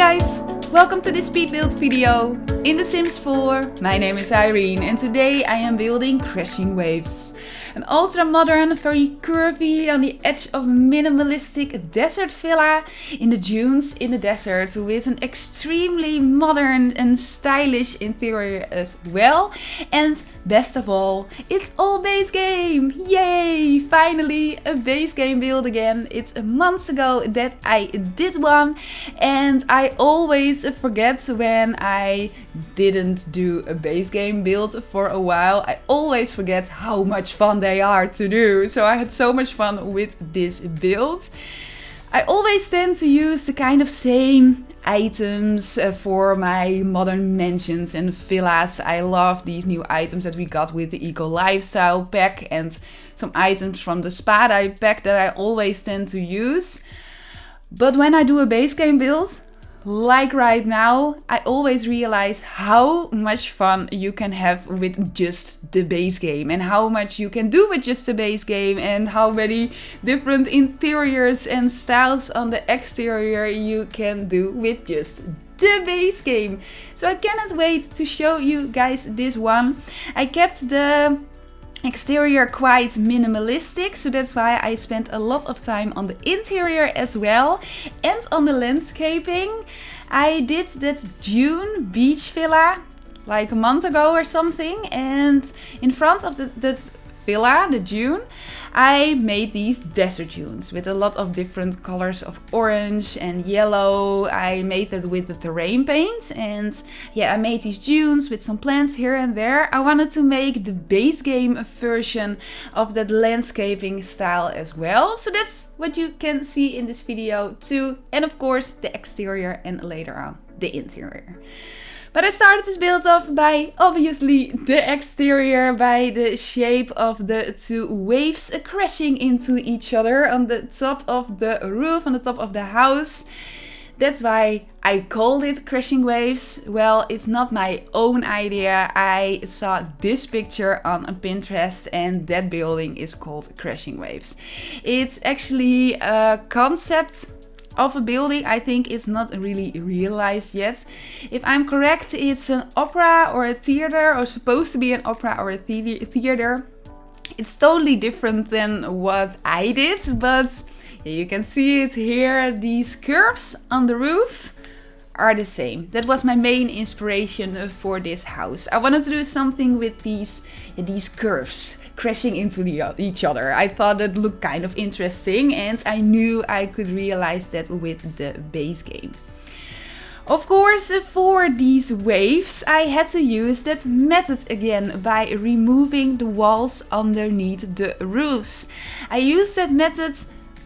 guys, welcome to this speed build video in The Sims 4. My name is Irene and today I am building Crashing Waves. An ultra modern, very curvy, on the edge of minimalistic desert villa in the dunes in the desert with an extremely modern and stylish interior as well. And best of all, it's all base game! Yay! Finally a base game build again. It's months ago that I did one and I always forget when I didn't do a base game build for a while. I always forget how much fun they are to do. So I had so much fun with this build. I always tend to use the kind of same items for my modern mansions and villas. I love these new items that we got with the Eco Lifestyle pack and some items from the Spada pack that I always tend to use. But when I do a base game build, like right now, I always realize how much fun you can have with just the base game and how much you can do with just the base game and how many different interiors and styles on the exterior you can do with just the base game. So I cannot wait to show you guys this one. I kept the exterior quite minimalistic, so that's why I spent a lot of time on the interior as well and on the landscaping. I did that DUNE beach villa like a month ago or something, and in front of that villa, the DUNE, I made these desert dunes with a lot of different colors of orange and yellow. I made that with the terrain paint, and yeah, I made these dunes with some plants here and there. I wanted to make the base game version of that landscaping style as well. So that's what you can see in this video too. And of course the exterior and later on the interior. But I started this build off by obviously the exterior, by the shape of the two waves crashing into each other on the top of the roof, on the top of the house. That's why I called it Crashing Waves. Well, it's not my own idea. I saw this picture on Pinterest and that building is called Crashing Waves. It's actually a concept of a building. I think it's not really realized yet. If I'm correct, it's an opera or a theater, or supposed to be an opera or a theater. It's totally different than what I did, but you can see it here. These curves on the roof are the same. That was my main inspiration for this house. I wanted to do something with these curves crashing into each other. I thought that looked kind of interesting and I knew I could realize that with the base game. Of course, for these waves, I had to use that method again by removing the walls underneath the roofs. I used that method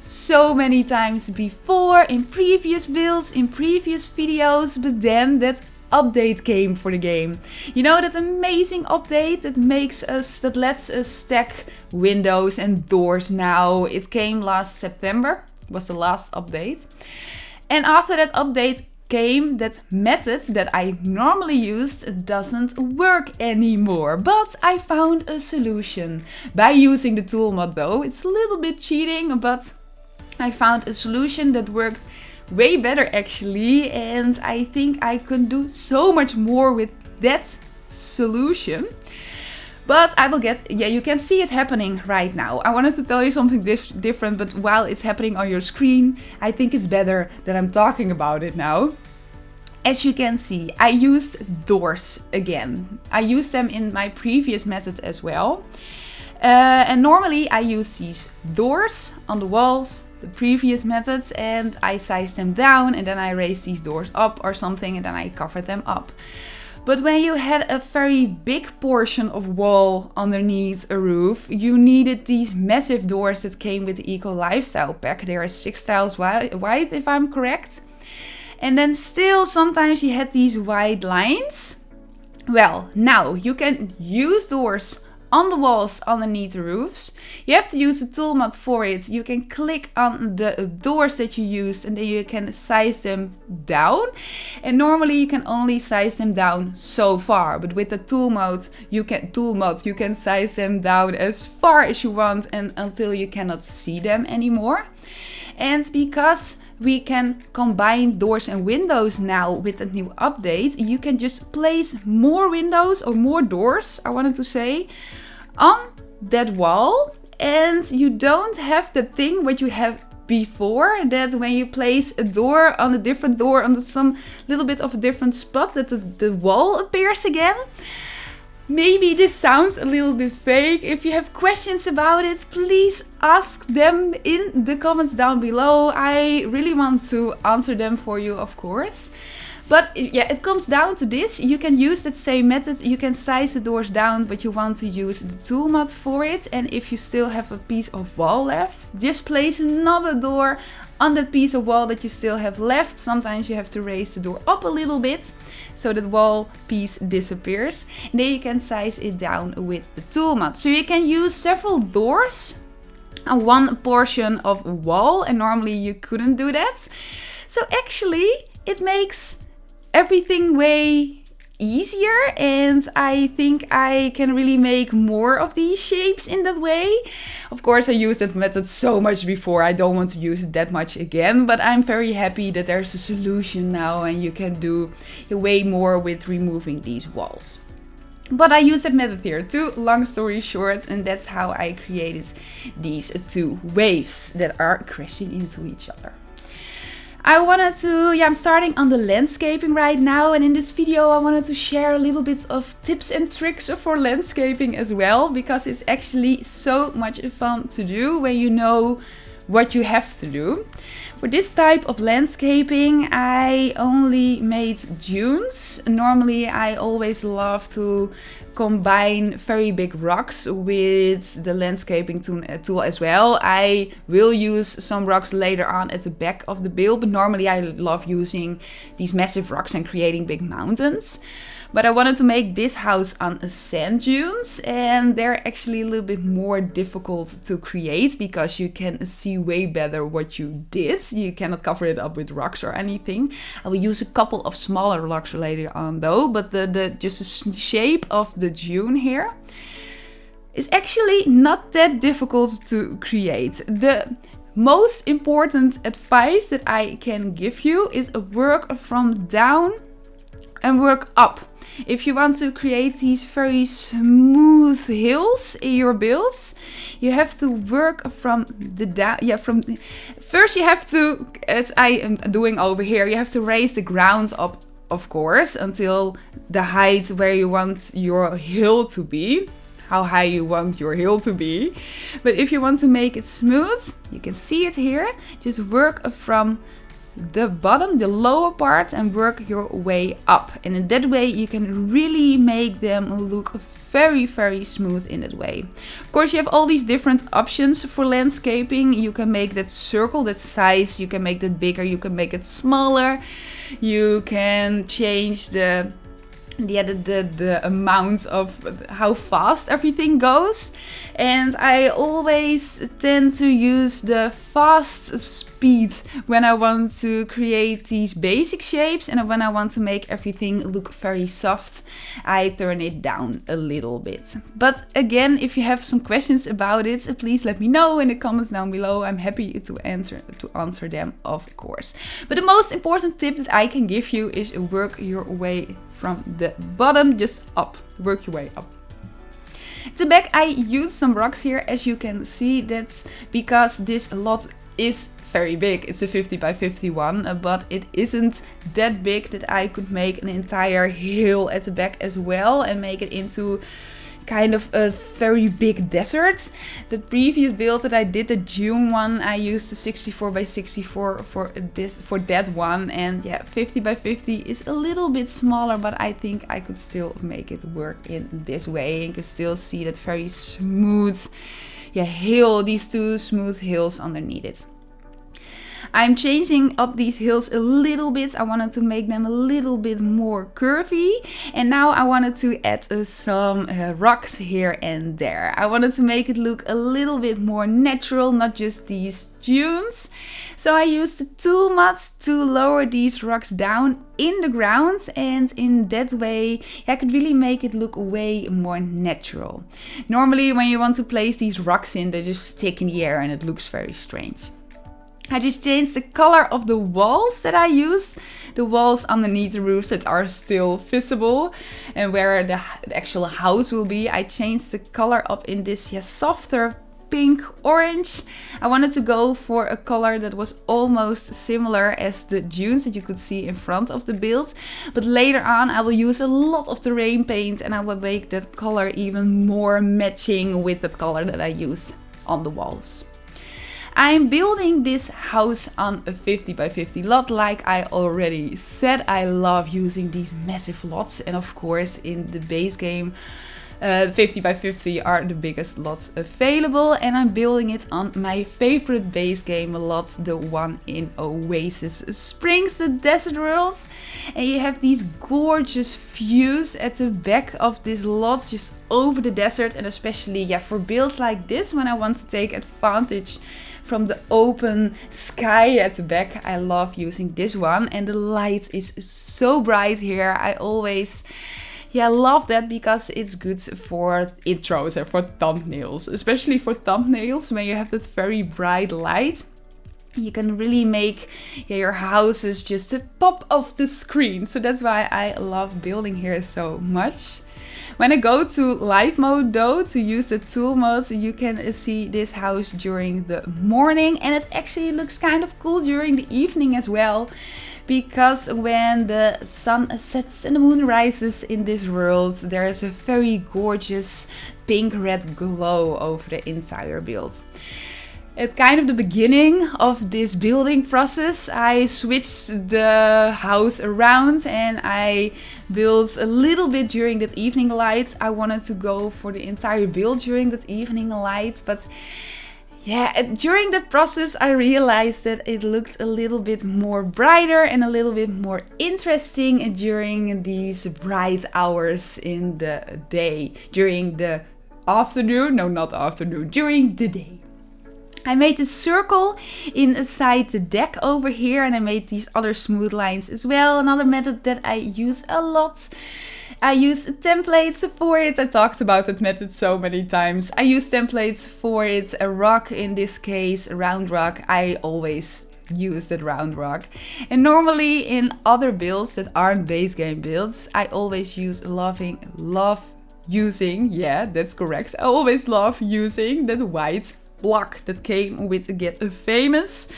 so many times before in previous builds, in previous videos, but then that update came for the game. You know, that amazing update that lets us stack windows and doors now. It came last September, was the last update. And after that update came that method that I normally used doesn't work anymore. But I found a solution by using the tool mod though. It's a little bit cheating, but I found a solution that worked way better actually, and I think I can do so much more with that solution. But I will get, yeah, you can see it happening right now. I wanted to tell you something different, but while it's happening on your screen, I think it's better that I'm talking about it now. As you can see, I used doors again. I used them in my previous method as well. And normally I use these doors on the walls, the previous methods, and I size them down and then I raise these doors up or something and then I cover them up. But when you had a very big portion of wall underneath a roof, you needed these massive doors that came with the Eco Lifestyle pack. They are 6 tiles wide if I'm correct. And then still sometimes you had these wide lines. Well, now you can use doors on the walls underneath the roofs. You have to use the tool mod for it. You can click on the doors that you used and then you can size them down. And normally you can only size them down so far, but with the tool mod you can size them down as far as you want and until you cannot see them anymore. And because we can combine doors and windows now with the new update, you can just place more windows or more doors, I wanted to say, on that wall. And you don't have the thing what you have before, that when you place a door on a different door on some little bit of a different spot, that the wall appears again. Maybe this sounds a little bit fake. If you have questions about it, please ask them in the comments down below. I really want to answer them for you, of course. But yeah, it comes down to this. You can use that same method. You can size the doors down, but you want to use the tool mat for it. And if you still have a piece of wall left, just place another door on that piece of wall that you still have left. Sometimes you have to raise the door up a little bit so that wall piece disappears. And then you can size it down with the tool mat. So you can use several doors on one portion of a wall, and normally you couldn't do that. So actually it makes everything way easier, and I think I can really make more of these shapes in that way. Of course, I used that method so much before, I don't want to use it that much again, but I'm very happy that there's a solution now and you can do way more with removing these walls. But I use that method here too, long story short, and that's how I created these two waves that are crashing into each other. I'm starting on the landscaping right now, and in this video I wanted to share a little bit of tips and tricks for landscaping as well, because it's actually so much fun to do when you know what you have to do. For this type of landscaping, I only made dunes. Normally I always love to combine very big rocks with the landscaping tool as well. I will use some rocks later on at the back of the build, but normally I love using these massive rocks and creating big mountains. But I wanted to make this house on sand dunes, and they're actually a little bit more difficult to create because you can see way better what you did. You cannot cover it up with rocks or anything. I will use a couple of smaller rocks later on though, but just the shape of the dune here is actually not that difficult to create. The most important advice that I can give you is work from down and work up. If you want to create these very smooth hills in your builds, you have to work from the down. First you have to, as I am doing over here, you have to raise the ground up, of course, until the height where you want your hill to be. How high you want your hill to be. But if you want to make it smooth, you can see it here. Just work from the bottom, the lower part, and work your way up, and in that way you can really make them look very, very smooth in that way. Of course, you have all these different options for landscaping. You can make that circle, that size, you can make that bigger, you can make it smaller, you can change the amount of how fast everything goes. And I always tend to use the fast speed when I want to create these basic shapes, and when I want to make everything look very soft, I turn it down a little bit. But again, if you have some questions about it, please let me know in the comments down below. I'm happy to answer them, of course. But the most important tip that I can give you is work your way from the bottom just up. Work your way up. At the back I used some rocks here, as you can see. That's because this lot is very big. It's a 50 by 51, but it isn't that big that I could make an entire hill at the back as well and make it into kind of a very big desert. The previous build that I did, the June one, I used the 64 by 64 for that one, and yeah, 50 by 50 is a little bit smaller, but I think I could still make it work in this way. You can still see that very smooth hill, these two smooth hills underneath it. I'm changing up these hills a little bit. I wanted to make them a little bit more curvy. And now I wanted to add some rocks here and there. I wanted to make it look a little bit more natural, not just these dunes. So I used the tool mat to lower these rocks down in the ground. And in that way, I could really make it look way more natural. Normally, when you want to place these rocks in, they just stick in the air and it looks very strange. I just changed the color of the walls that I used. The walls underneath the roofs that are still visible, and where the actual house will be, I changed the color up in this softer pink orange. I wanted to go for a color that was almost similar as the dunes that you could see in front of the build, but later on I will use a lot of terrain paint and I will make that color even more matching with the color that I used on the walls. I'm building this house on a 50 by 50 lot. Like I already said, I love using these massive lots, and of course in the base game 50 by 50 are the biggest lots available, and I'm building it on my favorite base game lot, the one in Oasis Springs, the desert world. And you have these gorgeous views at the back of this lot, just over the desert, and especially for builds like this, when I want to take advantage from the open sky at the back, I love using this one. And the light is so bright here. I always love that, because it's good for intros and for thumbnails, especially for thumbnails when you have that very bright light. You can really make your houses just pop off the screen. So that's why I love building here so much. When I go to live mode though, to use the tool mode, you can see this house during the morning, and it actually looks kind of cool during the evening as well. Because when the sun sets and the moon rises in this world, there is a very gorgeous pink-red glow over the entire build. At kind of the beginning of this building process, I switched the house around and I built a little bit during that evening light. I wanted to go for the entire build during that evening light, but during that process I realized that it looked a little bit more brighter and a little bit more interesting during these bright hours in the day. During the afternoon, no, not afternoon, during the day. I made a circle inside the deck over here, and I made these other smooth lines as well. Another method that I use a lot. I use templates for it. I talked about that method so many times. I use templates for it. A rock, in this case, a round rock. I always use that round rock. And normally in other builds that aren't base game builds, I always love using, that's correct. I always love using that white block that came with Get Famous.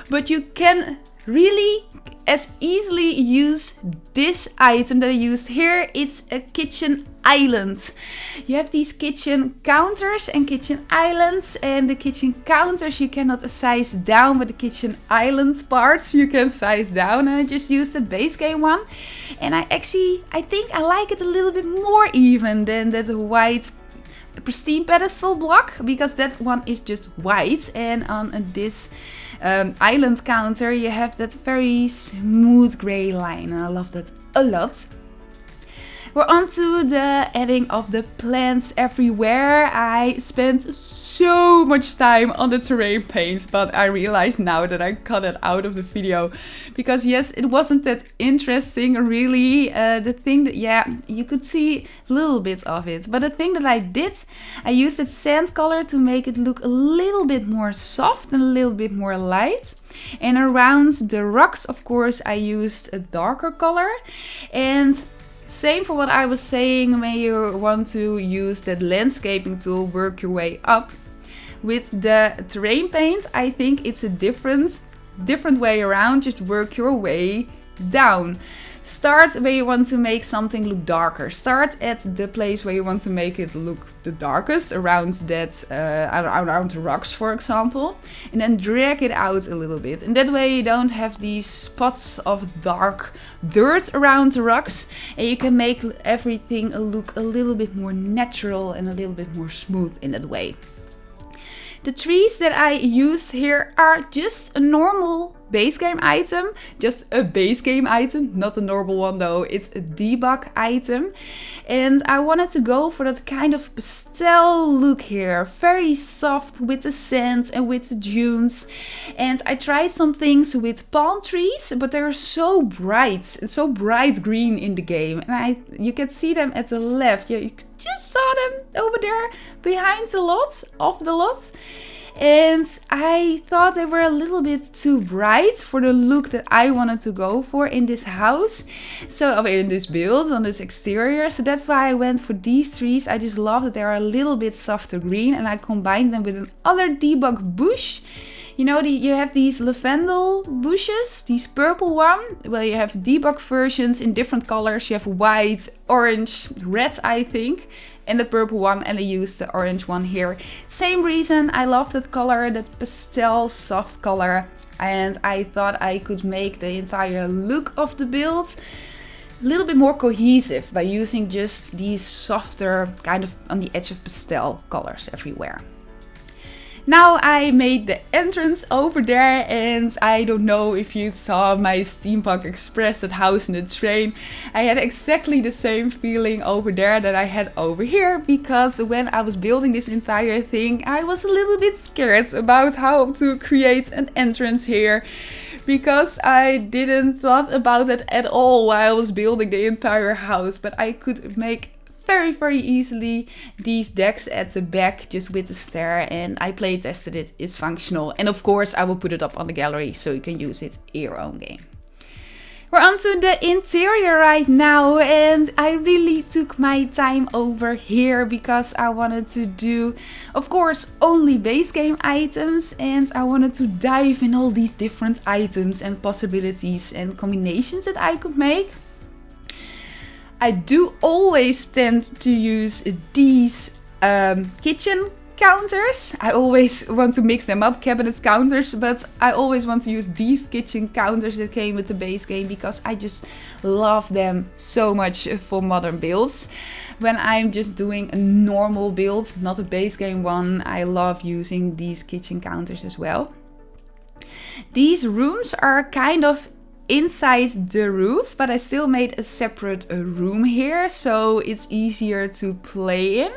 But you can really as easily use this item that I used here. It's a kitchen island. You have these kitchen counters and kitchen islands, and the kitchen counters you cannot size down, but the kitchen island parts you can size down, and I just used the base game one. And I think I like it a little bit more even than that white pristine pedestal block, because that one is just white, and on this island counter you have that very smooth gray line, and I love that a lot. We're on to the adding of the plants everywhere. I spent so much time on the terrain paint, but I realized now that I cut it out of the video because yes, it wasn't that interesting really. The thing that, you could see a little bit of it, but the thing that I did, I used that sand color to make it look a little bit more soft and a little bit more light. And around the rocks, of course, I used a darker color. And same for what I was saying when you want to use that landscaping tool, work your way up. With the terrain paint, I think it's a different way around, just work your way down. Start where you want to make something look darker. Start at the place where you want to make it look the darkest, around that, around the rocks, for example, and then drag it out a little bit. And that way you don't have these spots of dark dirt around the rocks, and you can make everything look a little bit more natural and a little bit more smooth in that way. The trees that I used here are just a normal base game item, just a base game item, not a normal one though, it's a debug item. And I wanted to go for that kind of pastel look here, very soft with the sand and with the dunes. And I tried some things with palm trees, but they're so bright green in the game. And you can see them at the left, you just saw them over there behind the lot, and I thought they were a little bit too bright for the look that I wanted to go for in this house. So in this build, on this exterior. So that's why I went for these trees. I just love that they are a little bit softer green, and I combined them with another debug bush. You know, you have these lavender bushes, these purple one. Well, you have debug versions in different colors. You have white, orange, red, I think, and the purple one, and I used the orange one here. Same reason, I love that color, that pastel soft color, and I thought I could make the entire look of the build a little bit more cohesive by using just these softer, kind of on the edge of pastel colors everywhere. Now I made the entrance over there, and I don't know if you saw my Steampunk Express, that house in the train. I had exactly the same feeling over there that I had over here, because when I was building this entire thing, I was a little bit scared about how to create an entrance here, because I didn't thought about that at all while I was building the entire house, but I could make very easily these decks at the back just with the stair, and I play tested it. It's functional, and of course I will put it up on the gallery so you can use it in your own game. We're onto the interior right now, and I really took my time over here because I wanted to do, of course, only base game items, and I wanted to dive in all these different items and possibilities and combinations that I could make. I do always tend to use these kitchen counters. I always want to mix them up, cabinets, counters, but I always want to use these kitchen counters that came with the base game because I just love them so much for modern builds. When I'm just doing a normal build, not a base game one, I love using these kitchen counters as well. These rooms are kind of inside the roof, but I still made a separate room here so it's easier to play in.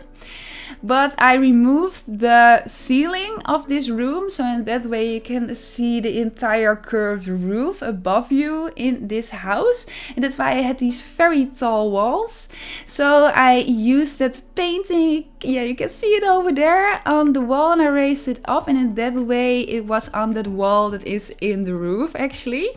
But I removed the ceiling of this room, so in that way you can see the entire curved roof above you in this house, and that's why I had these very tall walls. So I used that painting, yeah, you can see it over there on the wall, and I raised it up, and in that way it was on that wall that is in the roof actually.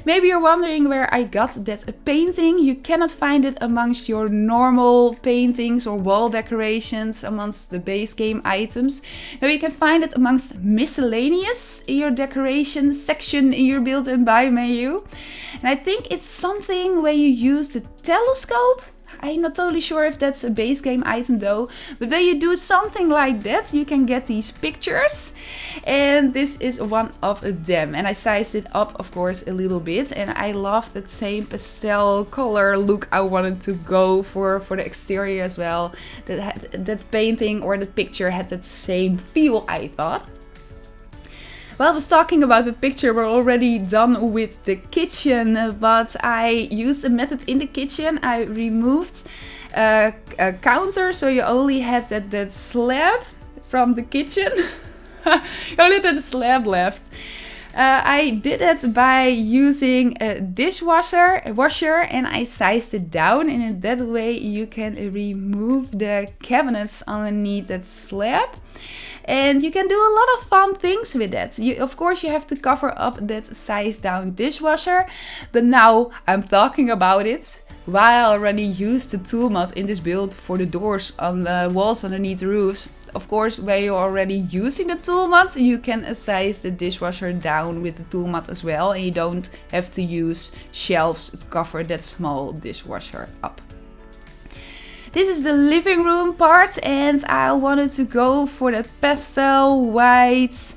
Maybe you're wondering where I got that painting. You cannot find it amongst your normal paintings or wall decorations amongst the base game items. Now you can find it amongst miscellaneous in your decoration section in your build and buy menu. And I think it's something where you use the telescope. I'm not totally sure if that's a base game item though, but when you do something like that, you can get these pictures, and this is one of them. And I sized it up, of course, a little bit, and I love that same pastel color look I wanted to go for the exterior as well. That painting or that picture had that same feel, I thought. Well, I was talking about the picture, we're already done with the kitchen, but I used a method in the kitchen. I removed a counter, so you only had that slab from the kitchen. You only had the slab left. I did it by using a dishwasher and I sized it down, and in that way you can remove the cabinets underneath that slab. And you can do a lot of fun things with that. Of course, you have to cover up that size down dishwasher. But now I'm talking about it while I already used the tool mat in this build for the doors on the walls underneath the roofs. Of course, when you're already using the tool mat, you can size the dishwasher down with the tool mat as well. And you don't have to use shelves to cover that small dishwasher up. This is the living room part, and I wanted to go for the pastel white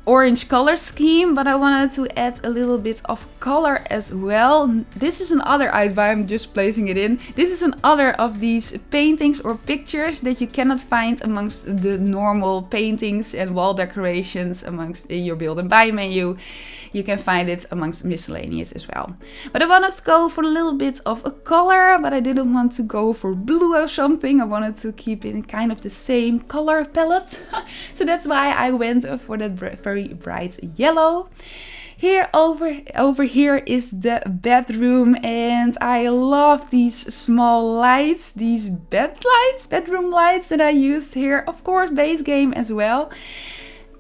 orange color scheme, but I wanted to add a little bit of color as well. This is another item, I'm just placing it in. This is another of these paintings or pictures that you cannot find amongst the normal paintings and wall decorations amongst your build and buy menu. You can find it amongst miscellaneous as well. But I wanted to go for a little bit of a color, but I didn't want to go for blue or something. I wanted to keep it in kind of the same color palette. So that's why I went for that very bright yellow. Here over here is the bedroom, and I love these small lights, these bedroom lights that I used here. Of course, Basegame as well.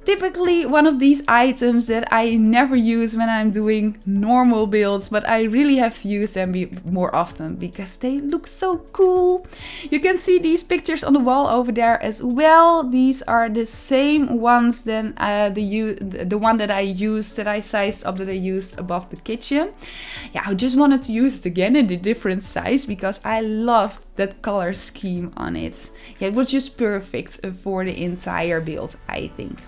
Typically one of these items that I never use when I'm doing normal builds, but I really have to use them more often because they look so cool. You can see these pictures on the wall over there as well. These are the same ones than the one that I used, that I sized up, that I used above the kitchen. Yeah, I just wanted to use it again in a different size because I loved that color scheme on it. Yeah, it was just perfect for the entire build, I think.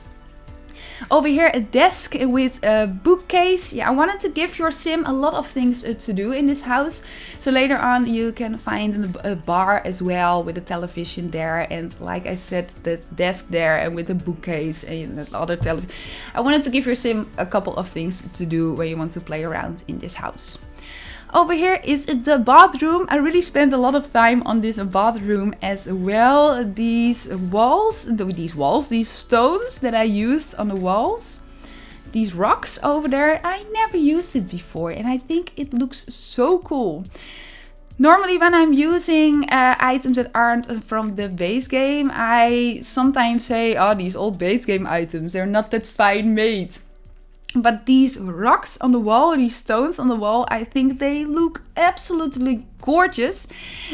Over here, a desk with a bookcase. Yeah, I wanted to give your sim a lot of things to do in this house. So later on you can find a bar as well with a television there. And like I said, that desk there and with a bookcase and that other television. I wanted to give your sim a couple of things to do when you want to play around in this house. Over here is the bathroom. I really spent a lot of time on this bathroom as well. These stones that I used on the walls, these rocks over there, I never used it before and I think it looks so cool. Normally when I'm using items that aren't from the base game, I sometimes say, oh, these old base game items, they're not that fine made. But these rocks on the wall, these stones on the wall, I think they look absolutely gorgeous.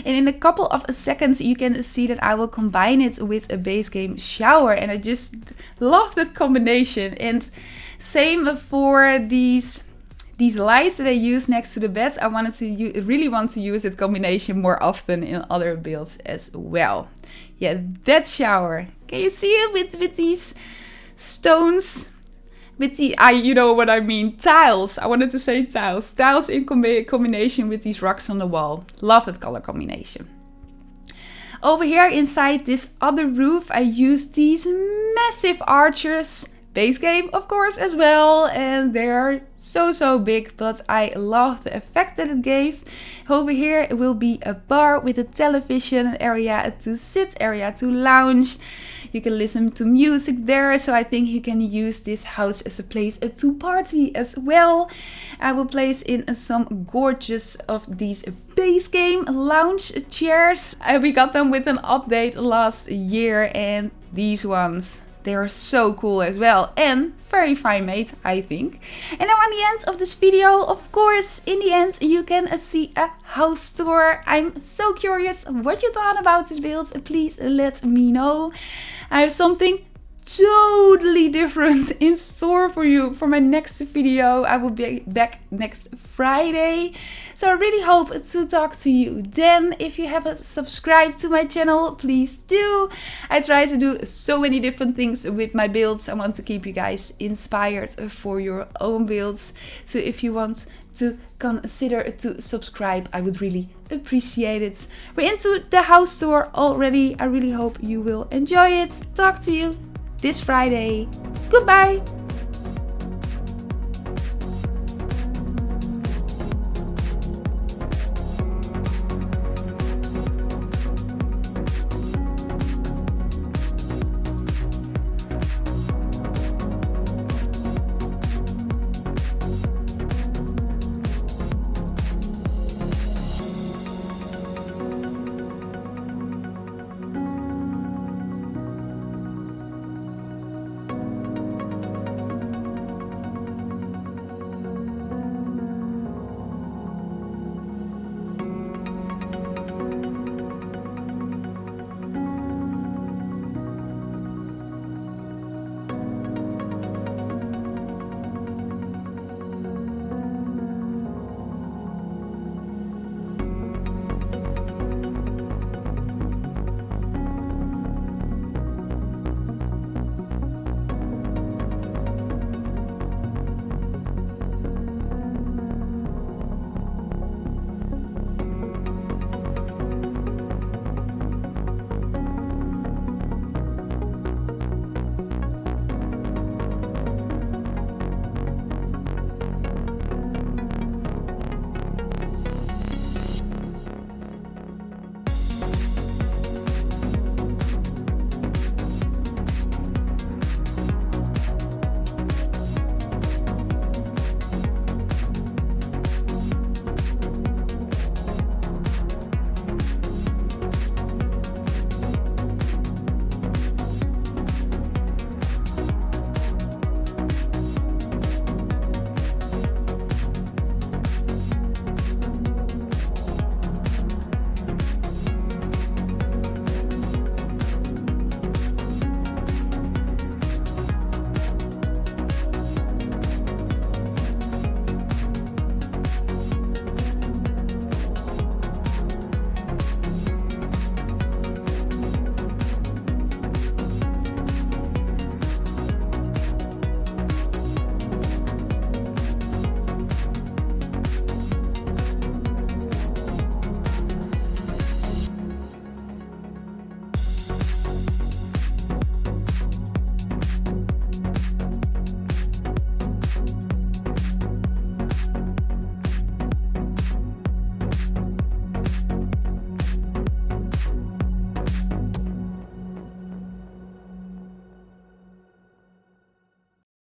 And in a couple of seconds you can see that I will combine it with a base game shower. And I just love that combination. And same for these lights that I use next to the bed. I really want to use that combination more often in other builds as well. Yeah, that shower. Can you see it with these stones? With the, you know what I mean, tiles. I wanted to say tiles. Tiles in combination with these rocks on the wall. Love that color combination. Over here inside this other roof, I used these massive archers. Base game, of course, as well. And they're so big, but I love the effect that it gave. Over here it will be a bar with a television, an area to sit, area to lounge. You can listen to music there, so I think you can use this house as a place to party as well. I will place in some gorgeous of these base game lounge chairs. We got them with an update last year, and these ones, they are so cool as well and very fine made, I think. And now on the end of this video, of course, in the end you can see a house tour. I'm so curious what you thought about this build. Please let me know. I have something totally different in store for you for my next video. I will be back next Friday, so I really hope to talk to you then. If you haven't subscribed to my channel, please do. I try to do so many different things with my builds. I want to keep you guys inspired for your own builds, so if you want to consider to subscribe, I would really appreciate it. We're into the house tour already. I really hope you will enjoy it. Talk to you this Friday. Goodbye!